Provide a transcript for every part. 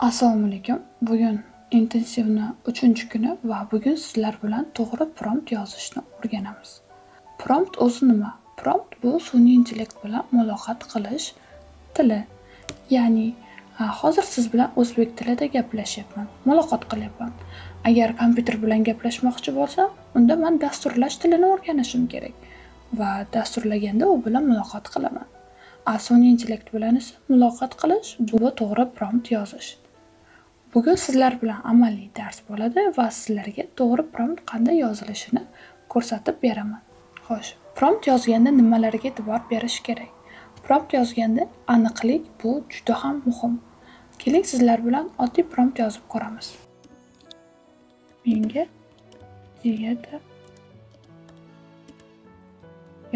Assalomu alaykum. Bugun intensivni 3-kuni va bugun sizlar bilan to'g'ri prompt yozishni o'rganamiz. Prompt o'zi nima? Prompt bu sun'iy intellekt bilan muloqot qilish tili. Ya'ni hozir siz bilan o'zbek tilida gaplashyapman, muloqot qilyapman. Agar kompyuter bilan gaplashmoqchi bo'lsam, unda men dasturlash tilini o'rganishim kerak va dasturlaganda u bilan muloqot qilaman. Sun'iy intellekt bilan esa muloqot qilish bu to'g'ri prompt yozish. Bugun sizlar bilan amaliy dars bo'ladi va sizlarga to'g'ri prompt qanday yozilishini ko'rsatib beraman. Xo'sh, prompt yozganda nimalarga e'tibor berish kerak? Prompt yozganda aniqlik bu juda ham muhim. Keling sizlar bilan oddiy prompt yozib ko'ramiz. Menga dieta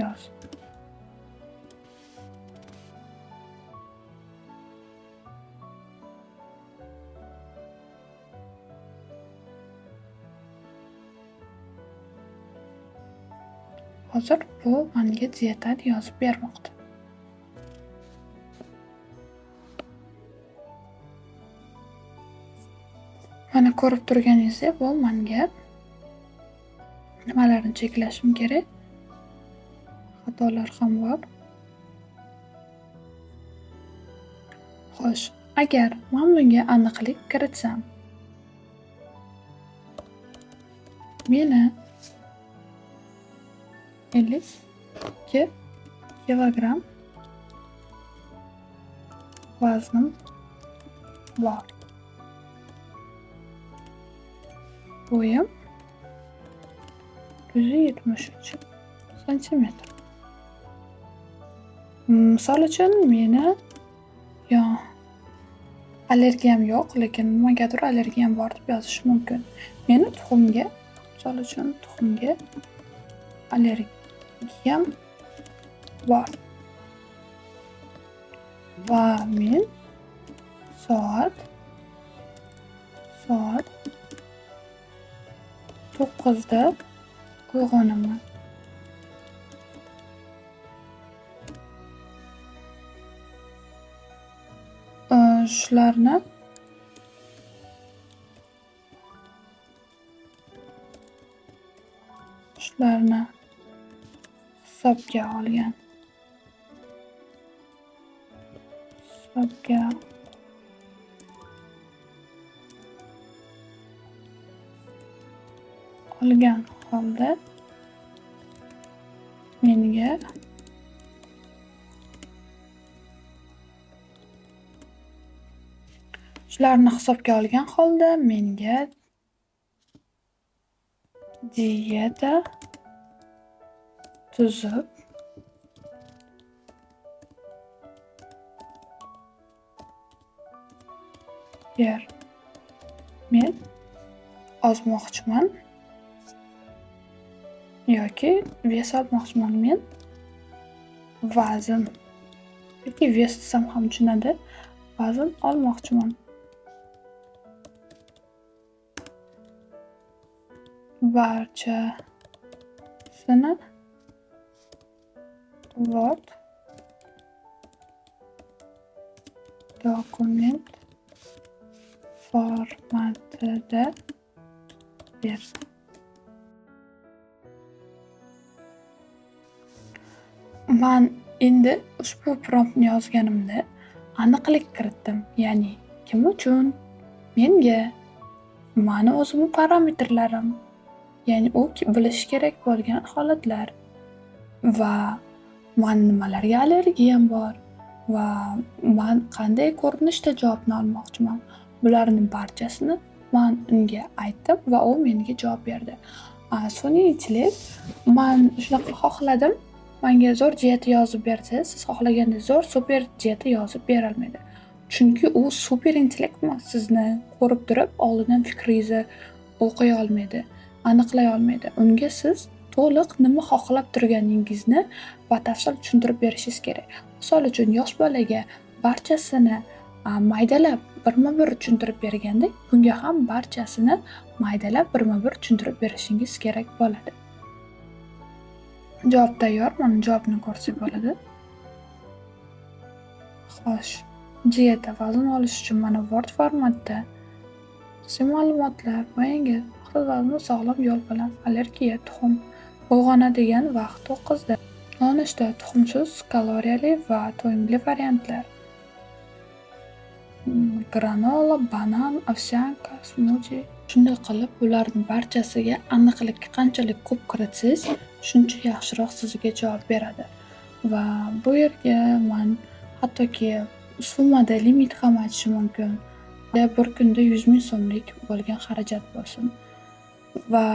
yoz. Hozir bu menga dietani yozib bermoqda. Mana ko'rib turganingizdek, bu menga nimalarni cheklashim kerak? Xatolar ham bor. Xo'sh, agar men bunga aniqlik kiritsam, meni 52 kilogramm vaznim bor. Bo'yim 173 santimetr. Misol uchun meni allergiyam yo'q, lekin nimagadir allergiyam bor deb yozish mumkin. Meni tuxumga, misol uchun tuxumga allergiyam bor. Va men soat 9da uyg'onaman. Shularni hisobga olgan. Holda menga shularni hisobga olgan holda menga dieta tuzib ber. Men ozmoqchiman yoki ves olmoqchiman. Men vazn yoki ves desam ham tushunadi. Vazn olmoqchiman. Barchasini Word dokument formatida ber. Men endi ushbu promptni yozganimda aniqlik kiritdim. Ya'ni kim uchun? Menga. Meni o'zimning parametrlarim. Ya'ni u bilish kerak bo'lgan holatlar va men nimalarga allergiyam bor va men qanday ko'rinishda javobni olmoqchiman. Bularning barchasini men unga aytdim va u menga javob berdi. Sun'iy intellekt men shunaqa xohladim. Menga zo'r dieta yozib bersa, siz xohlaganda zo'r super dieta yozib bera olmaydi. Chunki u super intellekt emas. Sizni ko'rib turib, oldidan fikringizni o'qiy olmaydi, aniqlay olmaydi. Unga siz to'liq nima xohlab turganingizni batafsil tushuntirib berishingiz kerak. Misol uchun yosh bolaga barchasini maydalab birma-bir tushuntirib berganda, bunga ham barchasini maydalab birma-bir tushuntirib berishingiz kerak bo'ladi. Javob tayyor. Mana javobni ko'rsak bo'ladi. Xo'sh. Dieta vazn olish uchun mana Word formatda shaxsiy ma'lumotlar va yangi mahsulotlarni sog'lom yo'l bilan allergiya, tuxum uyg'onadigan vaqt 9da. Nonushta tuxumsiz, kaloriyali va to'yimli variantlar. Granola, banan, ovsyanka, smuti. Shunday qilib, bularning barchasiga aniqlik qanchalik ko'p kiritsangiz, shuncha yaxshiroq sizga javob beradi. Va bu yerga man hattoki summada limit ham aytishim mumkin. Bir kunda 100 ming so'mlik bo'lgan xarajat bo'lsin. Va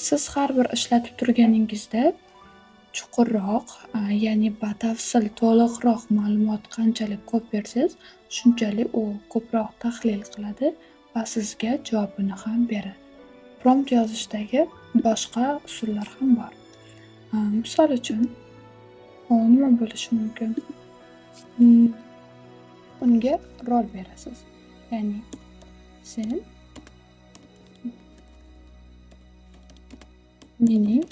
siz har bir ishlatib turganingizda chuqurroq, ya'ni batafsil to'liqroq ma'lumot qanchalik ko'p bersangiz, shunchalik u ko'proq tahlil qiladi va sizga javobini ham beradi. Prompt yozishdagi boshqa usullar ham bor. Misol uchun, nima bo'lishi mumkin? Unga rol berasiz. Ya'ni sen mening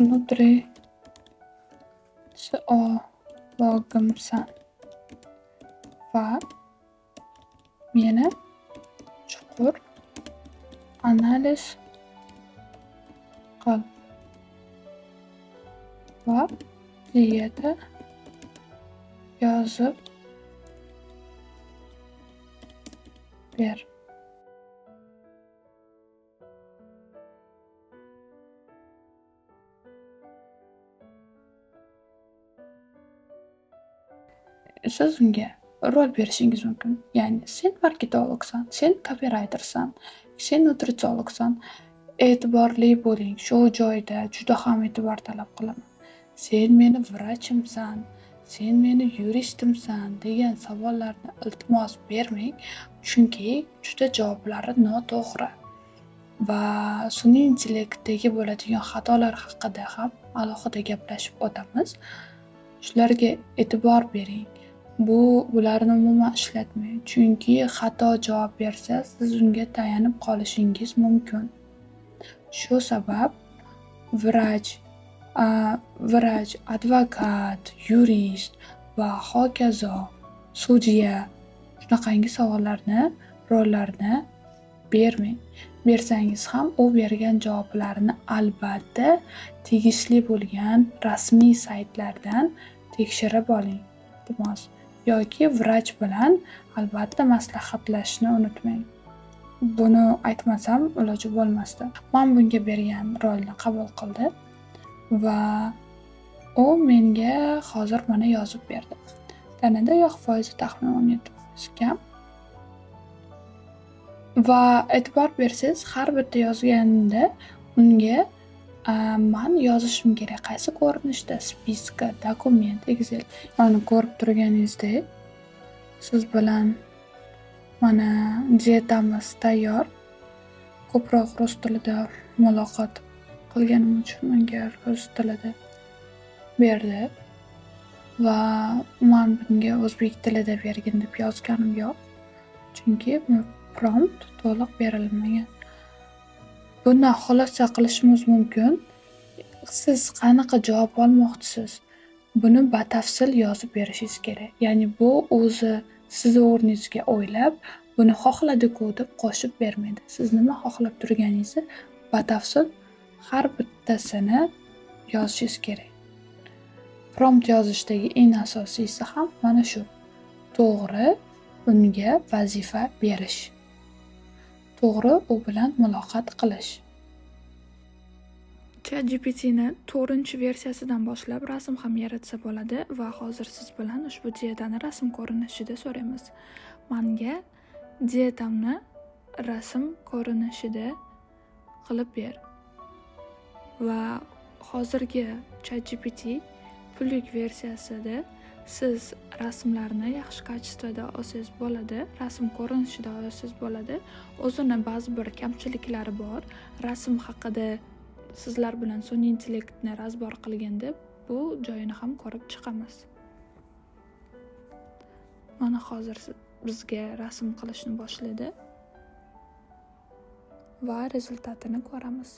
nutritsiologimsan va meni chuqur analiz qil va dieta yozib ber. Siz unga rol berishingiz mumkin. Ya'ni sen marketologsan, sen copywritersan, sen nutritsiologsan. E'tiborli bo'ling. Shu joyda juda ham e'tibor talab qilaman. Sen meni vrachimsan, sen meni yuristimsan degan savollarni iltimos bermang, chunki juda javoblari noto'g'ri. Va sun'iy intellektdagi bo'ladigan xatolar haqida ham alohida gaplashib o'tamiz. Shularga e'tibor bering. Bularni umuman ishlatmang, chunki xato javob bersa, siz unga tayanib qolishingiz mumkin. Shu sabab vrach, advokat, yurist va hokazo, sudya shunaqangi savollarni, rollarni bermang. Bersangiz ham u bergan javoblarni albatta tegishli bo'lgan rasmiy saytlardan tekshirib oling. Iltimos, yoki vrach bilan albatta maslahatlashishni unutmang. Buni aytmasam iloji bo'lmasdi. Men bunga bergan rolni qabul qildi va u menga hozir mana yozib berdi. Tanada yog' foizi taxminan 17% kam. Va e'tibor bersangiz, har bitta yozganimda unga men yozishim kerak. Qaysi ko'rinishda? Spiska, dokument, Excel. Mana ko'rib turganingizdek, siz bilan mana dietamiz tayyor. Ko'proq rus tilida muloqot qilganim uchun menga rus tilida berdi va men bunga o'zbek tilida bergin deb yozganim yo'q. Chunki prompt to'liq berilmagan. Bundan xulosa qilishimiz mumkin. Siz qanaqa javob olmoqchisiz? Buni batafsil yozib berishingiz kerak. Ya'ni bu o'zi siz o'rningizga o'ylab, buni xohladi-ku deb qo'shib bermaydi. Siz nima xohlab turganingizni batafsil har bittasini yozishingiz kerak. Prompt yozishdagi eng asosiysi ham mana shu. To'g'ri unga vazifa berish. To'g'ri u bilan muloqot qilish. ChatGPTni 4-versiyasidan boshlab rasm ham yaratsa bo'ladi va hozir siz bilan ushbu dietani rasm ko'rinishida so'raymiz. Menga dietamni rasm ko'rinishida qilib ber. Va hozirgi ChatGPT pullik versiyasida siz rasmlarni yaxshi kачествоda olsangiz bo'ladi, rasm ko'rinishida olsangiz bo'ladi. O'zini ba'zi bir kamchiliklari bor. Rasm haqida sizlar bilan sun'iy intellektni razbor qilganda bu joyini ham ko'rib chiqamiz. Mana hozir bizga rasm qilishni boshladi va rezultatini ko'ramiz.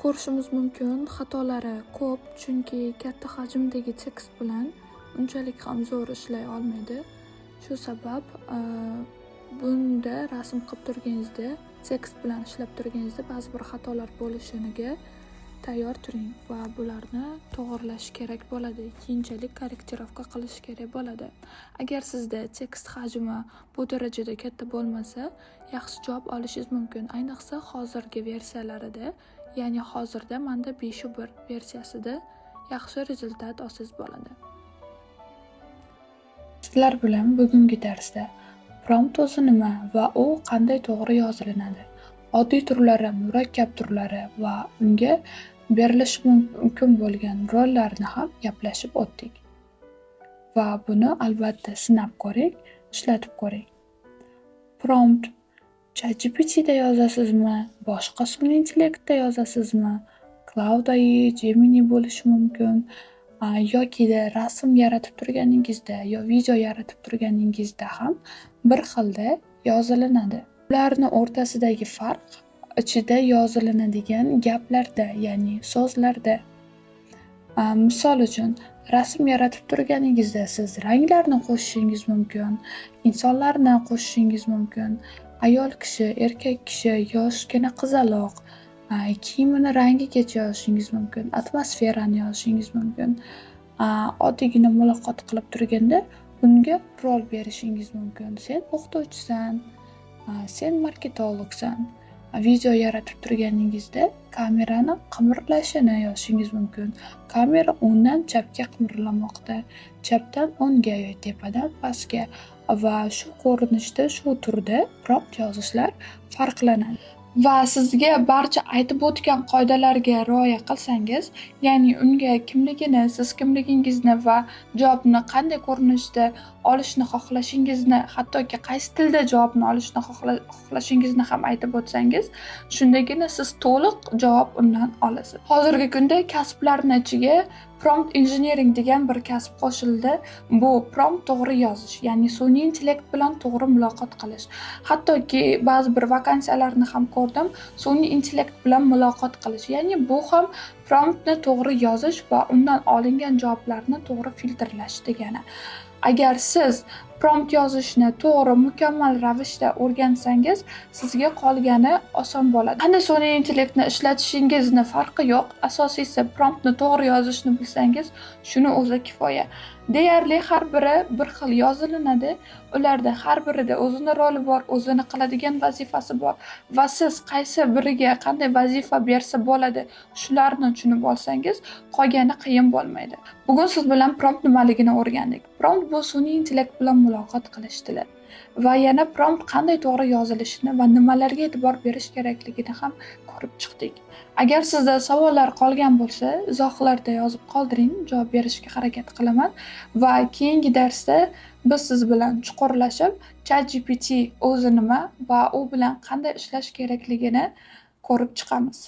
ko'rishimiz mumkin, xatolari ko'p, chunki katta hajmdagi tekst bilan unchalik ham zo'r ishlay olmaydi. Shu sabab bunda rasm qilib turganingizda, tekst bilan ishlab turganingizda ba'zi bir xatolar bo'lishiniga tayyor turing va bularni to'g'irlash kerak bo'ladi. Keyinchalik korrektirovka qilish kerak bo'ladi. Agar sizda tekst hajmi bu darajada katta bo'lmasa, yaxshi javob olishingiz mumkin. Ayniqsa hozirgi versiyalarida, ya'ni hozirda menda 5.1 versiyasida yaxshi rezultat olsangiz bo'ladi. Sizlar bilan bugungi darsda prompt o'zi nima va u qanday to'g'ri yozilinadi, oddiy turlari, murakkab turlari va unga berilishi mumkin bo'lgan rollarni ham gaplashib o'tdik. Va buni albatta sinab ko'ring, ishlatib ko'ring. Prompt ChatGPTda yozasizmi, boshqa sun'iy intellektda yozasizmi, Claude AI, Gemini bo'lishi mumkin, yoki rasm yaratib turganingizda yo video yaratib turganingizda ham bir xilda yozilinadi. Ularning o'rtasidagi farq ichida yozilinadigan gaplarda, ya'ni so'zlarda. Misol uchun, rasm yaratib turganingizda siz ranglarni qo'shishingiz mumkin, insonlarni qo'shishingiz mumkin, ayol kishi, erkak kishi, yoshgina qizaloq, kiyimini rangigacha yozishingiz mumkin, atmosferani yozishingiz mumkin. Oddiygina muloqot qilib turganda unga rol berishingiz mumkin. Sen o'qituvchisan, sen marketologsan. Video yaratib turganingizda kamerani qimirlashini yozishingiz mumkin. Kamera o'ngdan chapga qimirlamoqda, chapdan o'ngga yoki tepadan pastga va shu ko'rinishda, shu turda prompt yozishlar farqlanadi. Va sizga barcha aytib o'tgan qoidalarga rioya qilsangiz, ya'ni unga kimligini, siz kimligingizni va javobni qanday ko'rinishda olishni xohlashingizni, hattoki qaysi tilda javobni olishni xohlashingizni ham aytib o'tsangiz, shundagina siz to'liq javob undan olasiz. Hozirgi kunda kasblarning ichiga prompt engineering degan bir kasb qo'shildi. Bu prompt to'g'ri yozish, ya'ni sun'iy intellekt bilan to'g'ri muloqot qilish. Hattoki ba'zi bir vakansiyalarni ham ko'rdim, sun'iy intellekt bilan muloqot qilish. Ya'ni bu ham promptni to'g'ri yozish va undan olingan javoblarni to'g'ri filtrlash degani. Agar siz prompt yozishni to'g'ri, mukammal ravishda o'rgansangiz, sizga qolgani oson bo'ladi. Qanday sun'iy intellektni ishlatishingizni farqi yo'q. Asosiysi promptni to'g'ri yozishni bilsangiz, shuni o'zi kifoya. Deyarli har biri bir xil yozilinadi. Ularda har birida o'zini roli bor, o'zini qiladigan vazifasi bor va siz qaysi biriga qanday vazifa bersa bo'ladi, shularni tushunib olsangiz, qolgani qiyin bo'lmaydi. Bugun siz bilan prompt nimaligini o'rgandik. Prompt bu sun'iy intellekt bilan muloqot qilish tili. Va yana prompt qanday to'g'ri yozilishini va nimalarga e'tibor berish kerakligini ham ko'rib chiqdik. Agar sizda savollar qolgan bo'lsa, izohlarda yozib qoldiring, javob berishga harakat qilaman va keyingi darsda biz siz bilan chuqurlashib, ChatGPT o'zi nima va u bilan qanday ishlash kerakligini ko'rib chiqamiz.